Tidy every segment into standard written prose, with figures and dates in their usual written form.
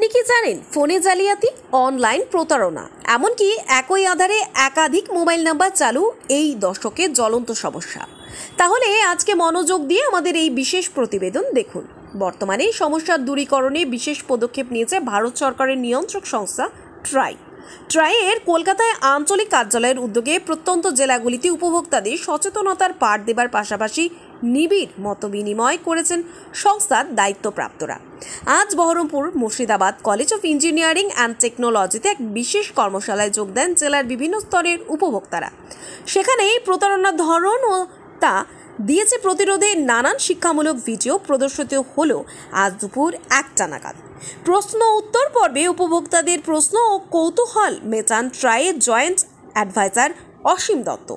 আপনি কি জানেন ফোনে জালিয়াতি, অনলাইন প্রতারণা, এমনকি একই আধারে একাধিক মোবাইল নাম্বার চালু এই দশকের জ্বলন্ত সমস্যা? তাহলে আজকে মনোযোগ দিয়ে আমাদের এই বিশেষ প্রতিবেদন দেখুন। বর্তমানে এই সমস্যার দূরীকরণে বিশেষ পদক্ষেপ নিয়েছে ভারত সরকারের নিয়ন্ত্রক সংস্থা ট্রাইয়ের কলকাতায় আঞ্চলিক কার্যালয়ের উদ্যোগে প্রত্যন্ত জেলাগুলিতে উপভোক্তাদের সচেতনতার পাঠ দেবার পাশাপাশি নিবিড় মতবিনিময় করেছেন সংস্থার দায়িত্বপ্রাপ্তরা। আজ Baharampur Murshidabad college of engineering and টেকনোলজিতে এক বিশেষ কর্মশালায় যোগ দেন জেলার বিভিন্ন স্তরের উপভোক্তারা। সেখানে প্রতারণার ধরন ও তা দিয়েছে প্রতিরোধে নানান শিক্ষামূলক ভিডিও প্রদর্শিত হলো আজ দুপুর 1টা নাগাদ। প্রশ্ন উত্তর পর্বে উপভোক্তাদের প্রশ্ন ও কৌতূহল মেটান ট্রাইয়ের জয়েন্ট অ্যাডভাইজার অসীম দত্ত।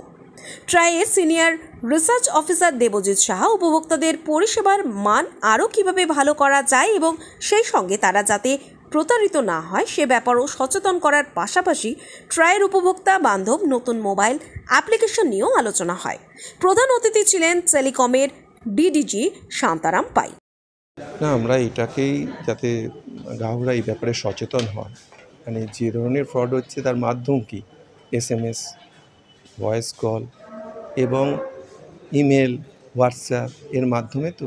ট্রাইয়ের senior research officer Debjit Saha উপভোক্তাদের পরিষেবার মান আরও কীভাবে ভালো করা যায় এবং সেই সঙ্গে তারা যাতে প্রতারিত না হয় সে ব্যাপারেও সচেতন করার পাশাপাশি ট্রাইয়ের উপভোক্তা বান্ধব নতুন মোবাইল অ্যাপ্লিকেশন নিয়েও আলোচনা হয়। প্রধান অতিথি ছিলেন টেলিকমের ডিডিজি শান্তারাম পাই। না, আমরা এটাকেই যাতে গ্রাহকরা এই ব্যাপারে সচেতন হয়, মানে যে ধরনের ফ্রড হচ্ছে তার মাধ্যম কি SMS, ভয়েস কল এবং ইমেল, হোয়াটসঅ্যাপ এর মাধ্যমে তো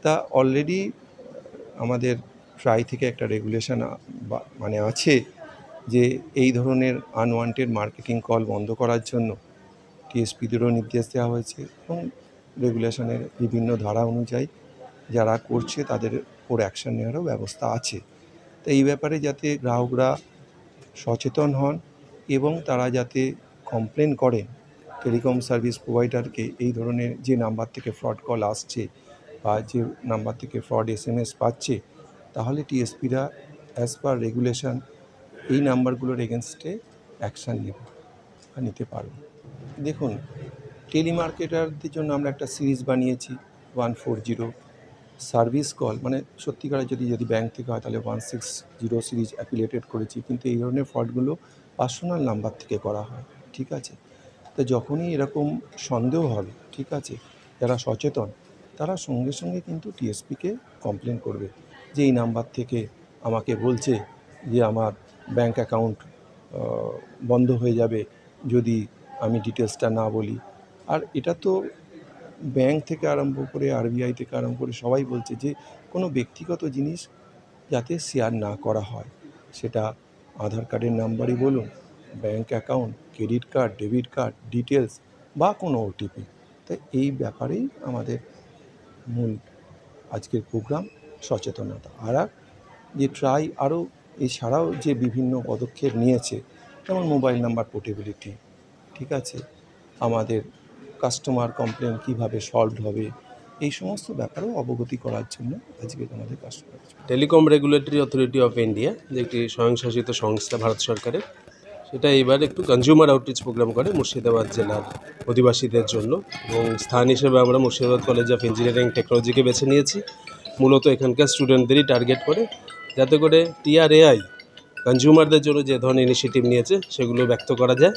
তা অলরেডি আমাদের ট্রাই থেকে একটা রেগুলেশন মানে আছে যে এই ধরনের আনওয়ান্টেড মার্কেটিং কল বন্ধ করার জন্য টিএসপিদেরও নির্দেশ দেওয়া হয়েছে এবং রেগুলেশনের বিভিন্ন ধারা অনুযায়ী যারা করছে তাদের উপর অ্যাকশন নেওয়ারও ব্যবস্থা আছে। তো এই ব্যাপারে যাতে গ্রাহকরা সচেতন হন এবং তারা যাতে কমপ্লেন করেন টেলিকম সার্ভিস প্রোভাইডারকে এই ধরনের যে নাম্বার থেকে ফ্রড কল আসছে বা যে নাম্বার থেকে ফ্রড SMS পাচ্ছে, তাহলে টিএসপিরা অ্যাজ পার রেগুলেশন এই নাম্বারগুলোর এগেনস্টে অ্যাকশান নেবে বা নিতে পারবে। দেখুন, টেলিমার্কেটারদের জন্য আমরা একটা সিরিজ বানিয়েছি 140 সার্ভিস কল, মানে সত্যিকারের যদি ব্যাংক থেকে হয় তাহলে 160 সিরিজ অ্যাপিলেটেড করেছি, কিন্তু এই ধরনের ফ্রডগুলো পার্সোনাল নাম্বার থেকে করা হয়। ঠিক আছে, তো যখনই এরকম সন্দেহ হবে, ঠিক আছে, যারা সচেতন তারা সঙ্গে সঙ্গে কিন্তু টিএসপিকে কমপ্লেন করবে যে এই নাম্বার থেকে আমাকে বলছে যে আমার ব্যাংক অ্যাকাউন্ট বন্ধ হয়ে যাবে যদি আমি ডিটেলসটা না বলি। আর এটা তো ব্যাংক থেকে আরম্ভ করে RBI থেকে আরম্ভ করে সবাই বলছে যে কোনো ব্যক্তিগত জিনিস যাতে শেয়ার না করা হয়, সেটা আধার কার্ডের নাম্বারই বলুন, bank account, credit card, debit card details বা কোনো OTP। তাই এই ব্যাপারেই আমাদের মূল আজকের প্রোগ্রাম সচেতনতা। আর যে ট্রাই আরও এছাড়াও যে বিভিন্ন পদক্ষেপ নিয়েছে, যেমন মোবাইল নাম্বার পোর্টেবিলিটি, ঠিক আছে, আমাদের কাস্টমার কমপ্লেন কীভাবে সলভ হবে, এই সমস্ত ব্যাপারেও অবগতি করার জন্য আজকে আমাদের customer telecom regulatory authority of India, যে একটি স্বয়ংশাসিত সংস্থা ভারত সরকারের, সেটা এবার একটু কনজিউমার আউটরিচ প্রোগ্রাম করে মুর্শিদাবাদ জেলার অধিবাসীদের জন্য। এবং স্থান হিসেবে আমরা মুর্শিদাবাদ কলেজ অফ ইঞ্জিনিয়ারিং টেকনোলজিকে বেছে নিয়েছি, মূলত এখানকার স্টুডেন্টদেরই টার্গেট করে, যাতে করে TRAI কনজিউমারদের জন্য যে ধরনের ইনিশিয়েটিভ নিয়েছে সেগুলো ব্যক্ত করা যায়।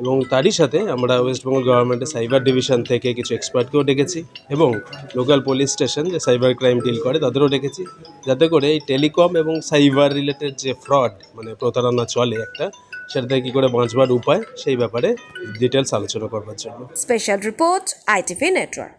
এবং তারই সাথে আমরা ওয়েস্ট বেঙ্গল গভর্নমেন্টের সাইবার ডিভিশন থেকে কিছু এক্সপার্টকেও ডেকেছি এবং লোকাল পুলিশ স্টেশন যে সাইবার ক্রাইম ডিল করে তাদেরও ডেকেছি, যাতে করে এই টেলিকম এবং সাইবার রিলেটেড যে ফ্রড মানে প্রতারণা চলে একটা, সেটা থেকে কী করে বাঁচবার উপায় সেই ব্যাপারে ডিটেলস আলোচনা করবার জন্য। Special report ITV network.